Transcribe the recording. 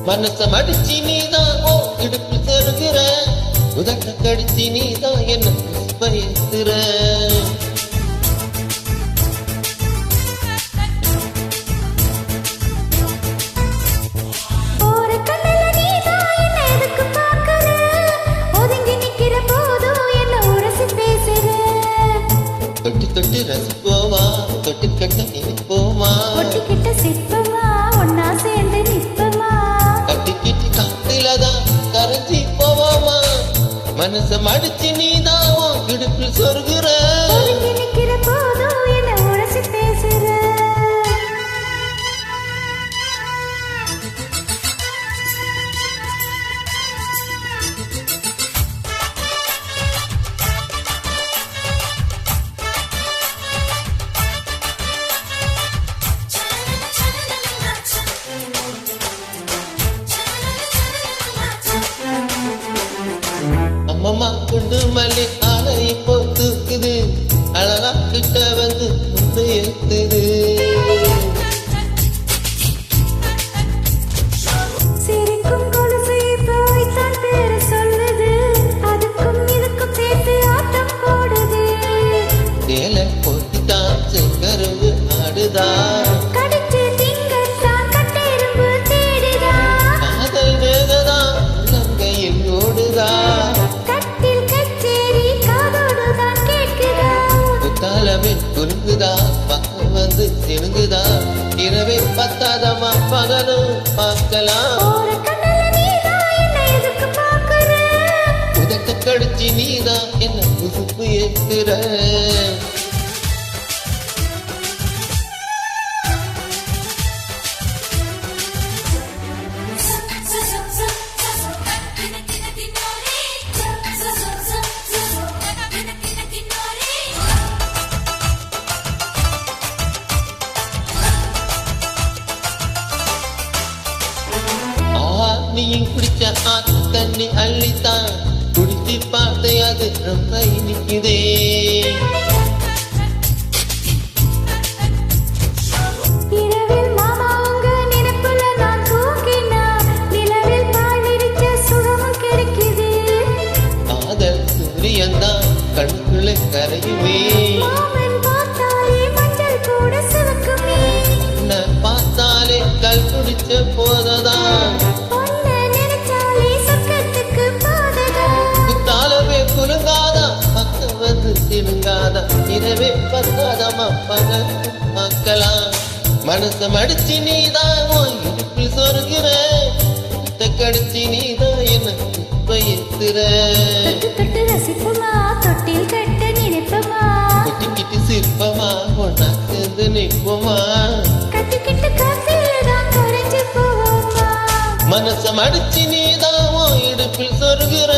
மனச மடிச்சு நீதான் ஓ இடுப்பு செருகிற உதட்ட கடிச்சு நீதான் என்ன பயத்துற தொட்டு தொட்டு ரசிப்போமா தொட்டு கட்ட நினைப்போமா ஒட்டிக்கிட்ட சிற்பமா ஒன்னா சேர்ந்து நிற்பமா கட்டிக்கிட்டு காத்திலதான் கரைஞ்சி போவோமா மனச மடிச்சு நீதான் இடுப்பில் சொருகிற நிக்கிற போதும் என்ன உரசி பேசுற அம்மம்மா குண்டு மல்லி ஆலை போத்துக்குது அழகா கிட்ட வந்து முந்து ஏத்துது சிரிக்கும் கொலுசை போய்தான் பேர சொல்லுது அதுக்கும் இதுக்கும் சேர்த்து ஆட்டம் போடுது சேலை போட்டுதான் செங்கருவு ஆடுதா கடிச்சு திங்கத்தான் கட்டெரும்பு தேடுதா காதல் வேகதா உள்ளங்கையில் ஓடுதா கட்டில் கச்சேரி காதோடுதான் கேட்குதா குத்தாலமே குலுங்குதா பக்கம் வந்து சிணுங்குதா இரவே பத்தாதமா பகலும் பார்க்கலாம் ஒரு கண்ணல நீதான் என்ன எதுக்கு பார்க்குற உதட்ட கடிச்சு நீதான் என்ன புதுப்பு ஏத்துற நீயும் குடிச்ச ஆத்து தண்ணி அள்ளித்தான் குடிச்சு பார்த்து அது ரொம்ப இனிக்குதே இரவில் மாமா உங்க நினைப்புல நான் தூங்கினா நிலவில் பால் விரிச்ச சுகமும் கிடைக்குது காதல் சூரியன்தான் கண்ணுக்குள்ள கரையுமே மாமன் பார்த்தாலே மஞ்சள் கூட சிவக்குமே உன்னை பார்த்தாலே கல் குடிச்ச போததான் பொண்ணு நினைச்சாலே சொர்க்கத்துக்கு போததா குத்தாலவே குலுங்காதா பக்கம் வந்து சிலுங்காதா இரவே பத்தாதமா பகல் பார்க்கலாம் மனச மடிச்சு நீதான் இடுப்பில் சொருகிற கடிச்சு நீதான் என்ன பயத்துற தொட்டு தொட்டு ரசிப்பமா தொட்டில் கட்ட நினைப்பமா கொட்டிக்கிட்டு சிற்பமா ஒன்னா சேர்ந்து நிற்போமா கட்டிக்கிட்டு காசில்தான் கரைஞ்சு போவோமா மனச மடிச்சு நீதான் இடுப்பில் சொருகிற